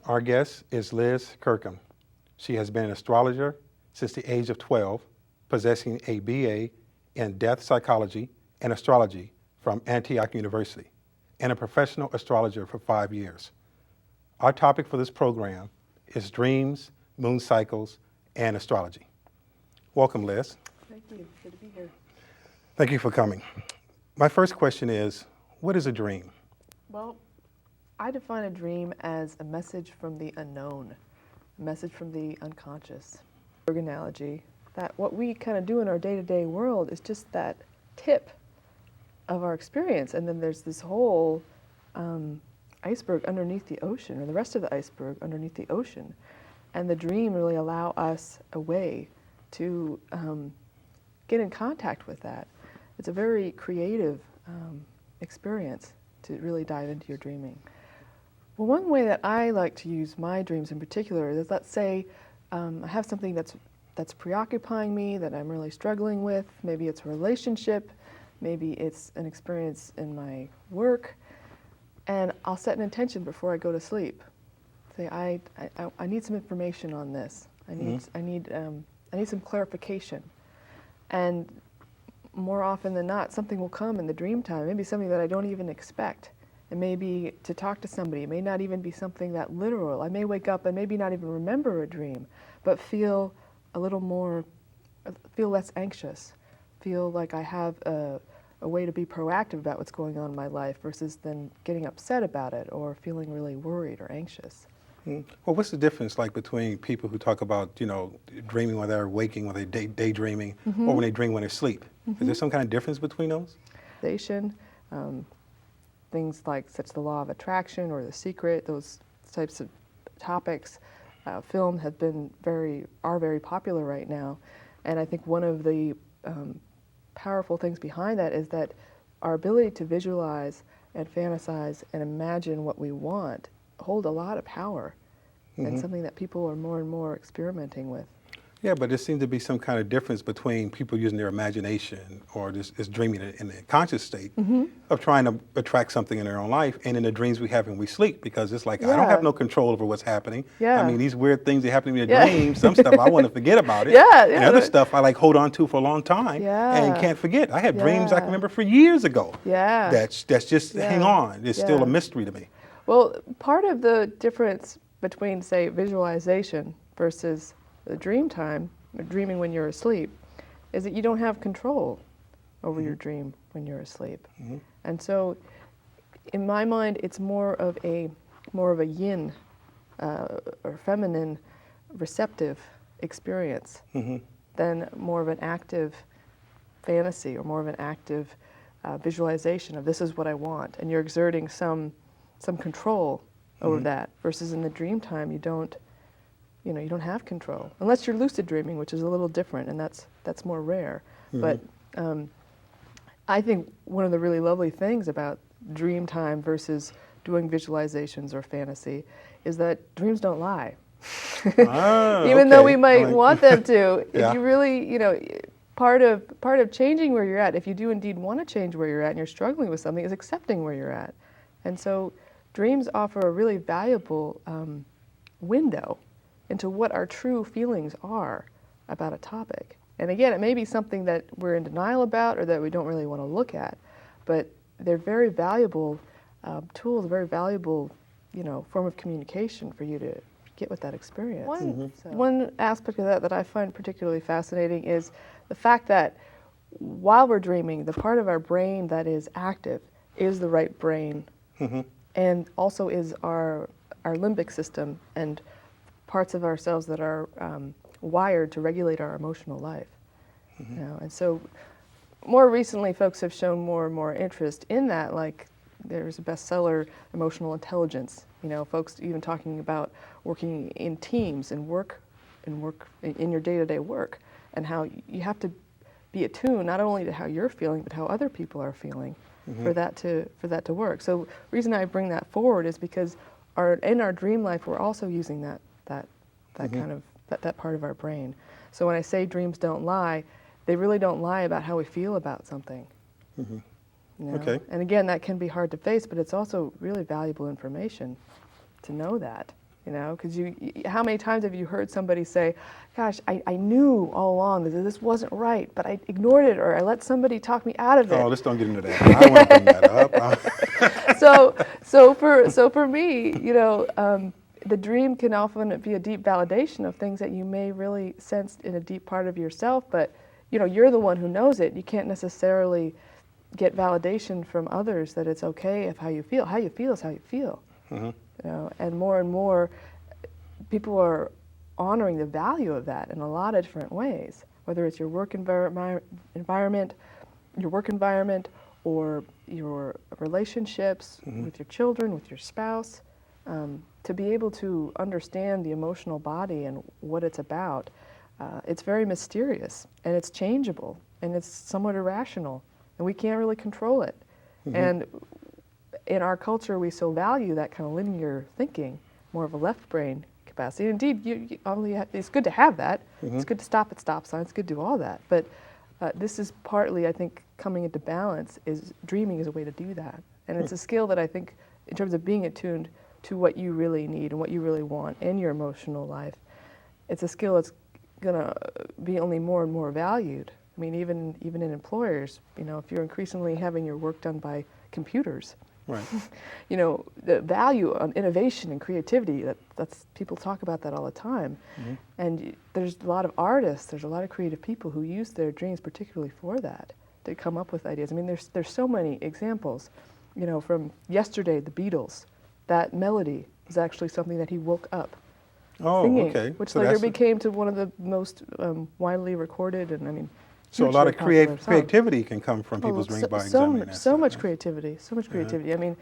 Our guest is Liz Kirkham. She has been an astrologer since the age of 12, possessing a BA in death psychology and astrology from Antioch University, and a professional astrologer for 5 years. Our topic for this program is dreams, moon cycles, and astrology. Welcome, Liz. Thank you. Good to be here. Thank you for coming. My first question is, what is a dream? Well, I define a dream as a message from the unknown, a message from the unconscious. Analogy that what we kind of do in our day-to-day world is just that tip of our experience, and then there's this whole iceberg underneath the ocean, or the rest of the iceberg underneath the ocean. And the dream really allow us a way to get in contact with that. It's a very creative experience to really dive into your dreaming. Well, one way that I like to use my dreams in particular is, let's say I have something that's preoccupying me, that I'm really struggling with. Maybe it's a relationship, maybe it's an experience in my work, and I'll set an intention before I go to sleep. Say, I need some information on this. I need some clarification. And more often than not, something will come in the dream time, maybe something that I don't even expect. It may be to talk to somebody. It may not even be something that literal. I may wake up and maybe not even remember a dream, but feel less anxious, feel like I have a way to be proactive about what's going on in my life versus then getting upset about it or feeling really worried or anxious. Well, what's the difference like between people who talk about, dreaming when they're waking, when they're daydreaming, or when they dream when they sleep? Is there some kind of difference between those? Things like such the law of attraction or The Secret, those types of topics, film have been are very popular right now. And I think one of the powerful things behind that is that our ability to visualize and fantasize and imagine what we want hold a lot of power, and something that people are more and more experimenting with. Yeah, but there seems to be some kind of difference between people using their imagination or just dreaming in the conscious state of trying to attract something in their own life, and in the dreams we have when we sleep, because it's like, I don't have no control over what's happening. Yeah. I mean, these weird things that happen in your dreams, some stuff I want to forget about it. And other stuff I hold on to for a long time and can't forget. I have dreams I can remember for years ago. That's just hang on. It's still a mystery to me. Well, part of the difference between, say, visualization versus the dream time, dreaming when you're asleep, is that you don't have control over your dream when you're asleep. And so, in my mind, it's more of a yin or feminine receptive experience than more of an active fantasy or more of an active visualization of this is what I want, and you're exerting some control over that, versus in the dream time you don't have control unless you're lucid dreaming, which is a little different, and that's more rare. But I think one of the really lovely things about dream time versus doing visualizations or fantasy is that dreams don't lie. Even though we might want them to, if you really, part of changing where you're at, if you do indeed want to change where you're at and you're struggling with something, is accepting where you're at. And so dreams offer a really valuable window into what our true feelings are about a topic. And again, it may be something that we're in denial about or that we don't really want to look at, but they're very valuable tools, a very valuable, form of communication for you to get with that experience. One aspect of that I find particularly fascinating is the fact that while we're dreaming, the part of our brain that is active is the right brain, and also is our limbic system and parts of ourselves that are wired to regulate our emotional life. And so more recently folks have shown more and more interest in that, like there's a bestseller, Emotional Intelligence, folks even talking about working in teams and work in your day-to-day work, and how you have to be attuned not only to how you're feeling but how other people are feeling for that to work. So the reason I bring that forward is because in our dream life we're also using that kind of that part of our brain. So when I say dreams don't lie, they really don't lie about how we feel about something. Okay. And again, that can be hard to face, but it's also really valuable information to know that. You know, because how many times have you heard somebody say, gosh, I knew all along that this wasn't right, but I ignored it, or I let somebody talk me out of it. Oh, let's don't get into that. I don't want to bring that up. So for me, you know, the dream can often be a deep validation of things that you may really sense in a deep part of yourself, but you know, you're the one who knows it. You can't necessarily get validation from others that it's okay if how you feel. How you feel is how you feel. Mm-hmm. You know, and more people are honoring the value of that in a lot of different ways, whether it's your work environment, or your relationships Mm-hmm. with your children, with your spouse. To be able to understand the emotional body and what it's about, it's very mysterious, and it's changeable, and it's somewhat irrational, and we can't really control it. Mm-hmm. And in our culture, we so value that kind of linear thinking, more of a left brain capacity. Indeed, it's good to have that. Mm-hmm. It's good to stop at stop signs. It's good to do all that. But this is partly, I think, coming into balance. Dreaming is a way to do that, and it's a skill that I think, in terms of being attuned to what you really need and what you really want in your emotional life, it's a skill that's going to be only more and more valued. I mean, even in employers, you know, if you're increasingly having your work done by computers, Right. you know, the value on innovation and creativity, that's people talk about that all the time. Mm-hmm. And there's a lot of artists, there's a lot of creative people who use their dreams particularly for that, to come up with ideas. I mean, there's so many examples, you know, from yesterday, the Beatles. That melody is actually something that he woke up singing, okay. which So later that's became to one of the most widely recorded, and I mean, so a lot hugely of popular song. creativity can come from people's dreams by examining that. So much creativity. I mean,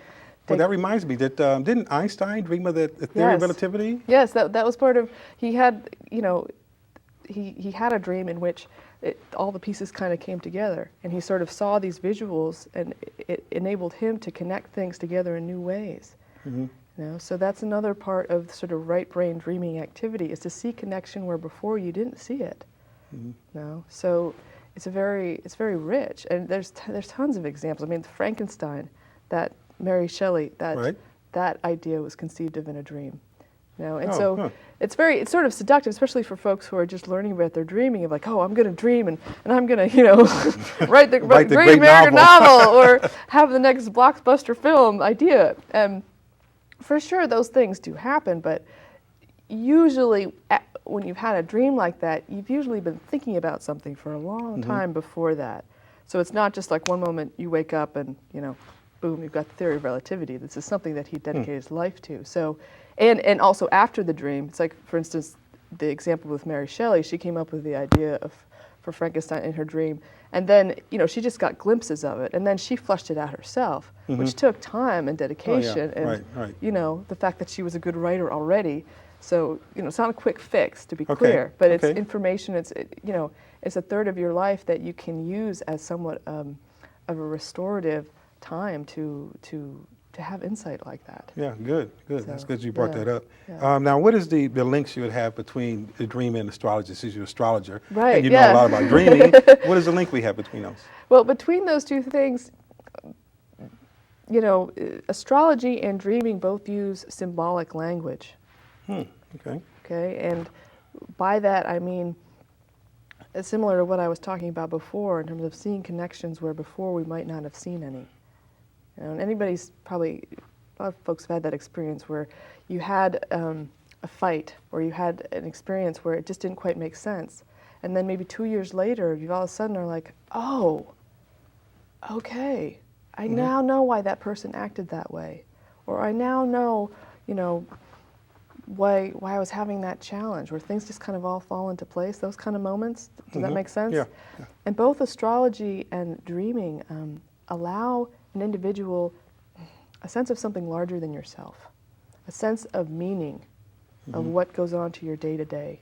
Well, that reminds me that didn't Einstein dream of the theory Yes. of relativity? Yes, that was part of. He had, you know, he had a dream in which all the pieces kind of came together, and he sort of saw these visuals, and it enabled him to connect things together in new ways. Mm-hmm. You know, so that's another part of sort of right brain dreaming activity, is to see connection where before you didn't see it. Mm-hmm. You know, so it's very rich, and there's tons of examples. I mean, Frankenstein, that Mary Shelley, Right. that idea was conceived of in a dream. You know, and Oh, so huh. it's sort of seductive, especially for folks who are just learning about their dreaming, of like, oh, I'm going to dream and I'm going to, you know, write the Write the great great American novel. novel, or have the next blockbuster film idea. For sure, those things do happen, but usually when you've had a dream like that, you've usually been thinking about something for a long time before that. So it's not just like one moment you wake up and, you know, boom, you've got the theory of relativity. This is something that he dedicated his life to. So, and also after the dream, it's like, for instance, the example with Mary Shelley, she came up with the idea for Frankenstein in her dream, and then, you know, she just got glimpses of it, and then she fleshed it out herself, which took time and dedication, and Right. you know, the fact that she was a good writer already. So, you know, it's not a quick fix, to be clear, but it's information. You know, it's a third of your life that you can use as somewhat of a restorative time to have insight like that. Yeah, good. So, That's good you brought yeah, that up. yeah. Now, what is the links you would have between the dream and astrology, since you're an astrologer? Right, And you know yeah. a lot about dreaming. What is the link we have between those? Well, between those two things, you know, astrology and dreaming both use symbolic language. Okay. Okay, and by that I mean, similar to what I was talking about before, in terms of seeing connections where before we might not have seen any. You know, and anybody's probably, a lot of folks have had that experience where you had a fight, or you had an experience where it just didn't quite make sense, and then maybe 2 years later, you all of a sudden are like, oh, okay, I now know why that person acted that way, or I now know, you know, why I was having that challenge, where things just kind of all fall into place, those kind of moments. Does that make sense? Yeah. And both astrology and dreaming allow an individual a sense of something larger than yourself, a sense of meaning of what goes on to your day-to-day.